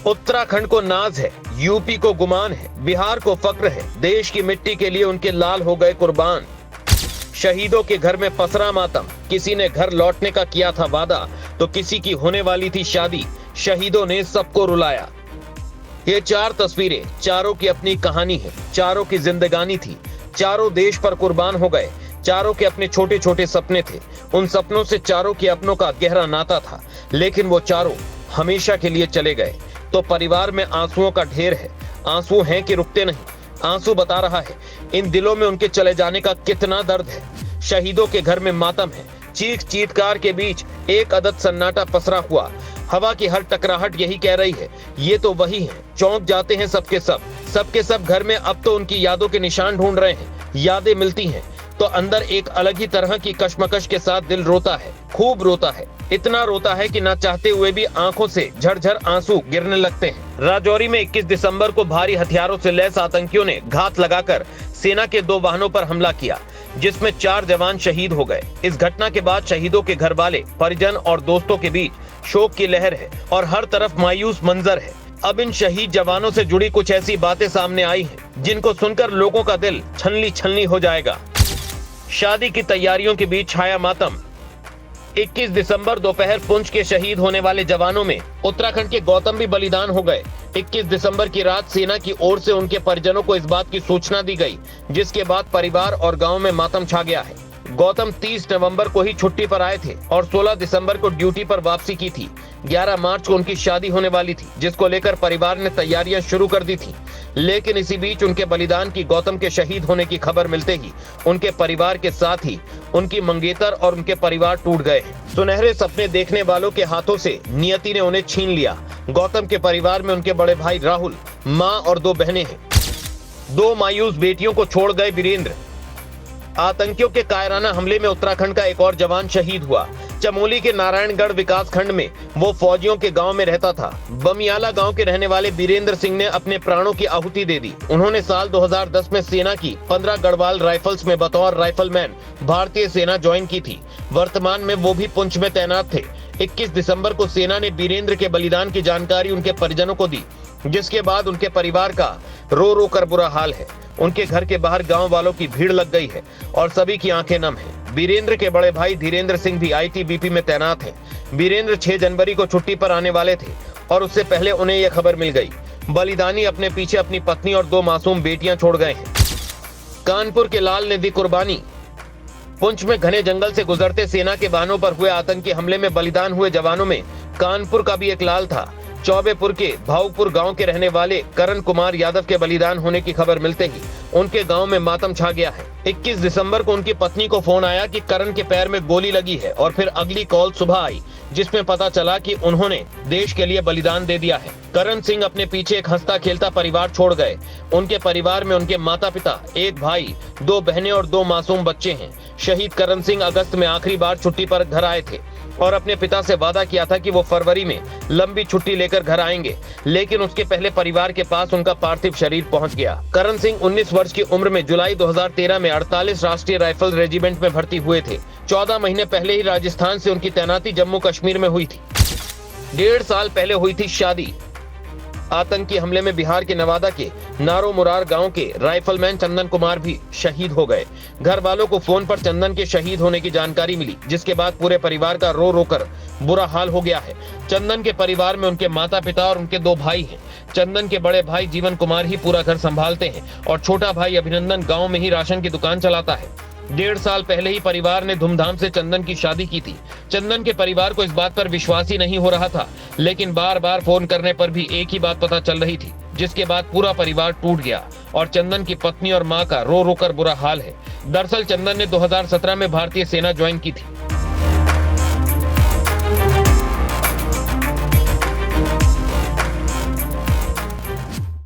उत्तराखंड को नाज है, यूपी को गुमान है, बिहार को फक्र है, देश की मिट्टी के लिए उनके लाल हो गए कुर्बान। शहीदों के घर में पसरा मातम, किसी ने घर लौटने का किया था वादा, तो किसी की होने वाली थी शादी, शहीदों ने सबको रुलाया। ये 4 तस्वीरें, चारों की अपनी कहानी है, चारों की जिंदगानी थी, चारों देश पर कुर्बान हो गए, चारों के अपने छोटे छोटे सपने थे, उन सपनों से चारों के अपनों का गहरा नाता था, लेकिन वो चारों हमेशा के लिए चले गए। तो परिवार में आंसुओं का ढेर है, आंसू हैं कि रुकते नहीं, आंसू बता रहा है इन दिलों में उनके चले जाने का कितना दर्द है। शहीदों के घर में मातम है, चीख चीत्कार के बीच एक अदद सन्नाटा पसरा हुआ, हवा की हर टकराहट यही कह रही है ये तो वही है। चौंक जाते हैं सबके सब घर में अब तो उनकी यादों के निशान ढूंढ रहे हैं। यादें मिलती हैं तो अंदर एक अलग ही तरह की कश्मकश के साथ दिल रोता है, खूब रोता है, इतना रोता है कि ना चाहते हुए भी आंखों से झरझर आंसू गिरने लगते हैं। राजौरी में 21 दिसंबर को भारी हथियारों से लैस आतंकियों ने घात लगाकर सेना के 2 वाहनों पर हमला किया, जिसमें 4 जवान शहीद हो गए। इस घटना के बाद शहीदों के घर वाले, परिजन और दोस्तों के बीच शोक की लहर है और हर तरफ मायूस मंजर है। अब इन शहीद जवानों से जुड़ी कुछ ऐसी बातें सामने आई हैं जिनको सुनकर लोगों का दिल छलनी छलनी हो जाएगा। शादी की तैयारियों के बीच छाया मातम। 21 दिसंबर दोपहर पुंछ के शहीद होने वाले जवानों में उत्तराखंड के गौतम भी बलिदान हो गए। 21 दिसंबर की रात सेना की ओर से उनके परिजनों को इस बात की सूचना दी गई, जिसके बाद परिवार और गांव में मातम छा गया है। गौतम 30 नवंबर को ही छुट्टी पर आए थे और 16 दिसंबर को ड्यूटी पर वापसी की थी। 11 मार्च को उनकी शादी होने वाली थी, जिसको लेकर परिवार ने तैयारियां शुरू कर दी थी। लेकिन इसी बीच उनके बलिदान की, गौतम के शहीद होने की खबर मिलते ही उनके परिवार के साथ ही उनकी मंगेतर और उनके परिवार टूट गए हैं। सुनहरे सपने देखने वालों के हाथों से नियति ने उन्हें छीन लिया। गौतम के परिवार में उनके बड़े भाई राहुल, माँ और 2 बहनें हैं। 2 मायूस बेटियों को छोड़ गए वीरेंद्र। आतंकियों के कायराना हमले में उत्तराखंड का एक और जवान शहीद हुआ। चमोली के नारायणगढ़ विकास खंड में वो फौजियों के गांव में रहता था। बमियाला गांव के रहने वाले वीरेंद्र सिंह ने अपने प्राणों की आहुति दे दी। उन्होंने साल 2010 में सेना की 15 गढ़वाल राइफल्स में बतौर राइफलमैन भारतीय सेना ज्वाइन की थी। वर्तमान में वो भी पुंछ में तैनात थे। 21 दिसंबर को सेना ने वीरेंद्र के बलिदान की जानकारी उनके परिजनों को दी, जिसके बाद उनके परिवार का रो रो कर बुरा हाल है। उनके घर के बाहर गांव वालों की भीड़ लग गई है और सभी की आंखें नम हैं। वीरेंद्र के बड़े भाई धीरेंद्र सिंह भी आईटीबीपी में तैनात हैं। वीरेंद्र 6 जनवरी को छुट्टी पर आने वाले थे और उससे पहले उन्हें यह खबर मिल गई। बलिदानी अपने पीछे अपनी पत्नी और 2 मासूम बेटियां छोड़ गए हैं। कानपुर के लाल ने दी कुर्बानी। पुंछ में घने जंगल से गुजरते सेना के वाहनों पर हुए आतंकी हमले में बलिदान हुए जवानों में कानपुर का भी एक लाल था। चौबेपुर के भाऊपुर गांव के रहने वाले करण कुमार यादव के बलिदान होने की खबर मिलते ही उनके गांव में मातम छा गया है। 21 दिसंबर को उनकी पत्नी को फोन आया कि करण के पैर में गोली लगी है और फिर अगली कॉल सुबह आई, जिसमें पता चला कि उन्होंने देश के लिए बलिदान दे दिया है। करण सिंह अपने पीछे एक हंसता खेलता परिवार छोड़ गए। उनके परिवार में उनके माता पिता, एक भाई, 2 बहनें और 2 मासूम बच्चे हैं। शहीद करण सिंह अगस्त में आखिरी बार छुट्टी पर घर आए थे और अपने पिता से वादा किया था कि वो फरवरी में लंबी छुट्टी लेकर घर आएंगे, लेकिन उसके पहले परिवार के पास उनका पार्थिव शरीर पहुंच गया। करण सिंह 19 वर्ष की उम्र में जुलाई 2013 में 48 राष्ट्रीय राइफल रेजिमेंट में भर्ती हुए थे। 14 महीने पहले ही राजस्थान से उनकी तैनाती जम्मू कश्मीर में हुई थी। 1.5 साल पहले हुई थी शादी। आतंकी हमले में बिहार के नवादा के नारो मुरार गांव के राइफलमैन चंदन कुमार भी शहीद हो गए। घर वालों को फोन पर चंदन के शहीद होने की जानकारी मिली, जिसके बाद पूरे परिवार का रो रो कर बुरा हाल हो गया है। चंदन के परिवार में उनके माता पिता और उनके 2 भाई हैं। चंदन के बड़े भाई जीवन कुमार ही पूरा घर संभालते हैं और छोटा भाई अभिनंदन गाँव में ही राशन की दुकान चलाता है। 1.5 साल पहले ही परिवार ने धूमधाम से चंदन की शादी की थी। चंदन के परिवार को इस बात पर विश्वास ही नहीं हो रहा था, लेकिन बार बार फोन करने पर भी एक ही बात पता चल रही थी, जिसके बाद पूरा परिवार टूट गया और चंदन की पत्नी और मां का रो रो कर बुरा हाल है। दरअसल चंदन ने 2017 में भारतीय सेना ज्वाइन की थी।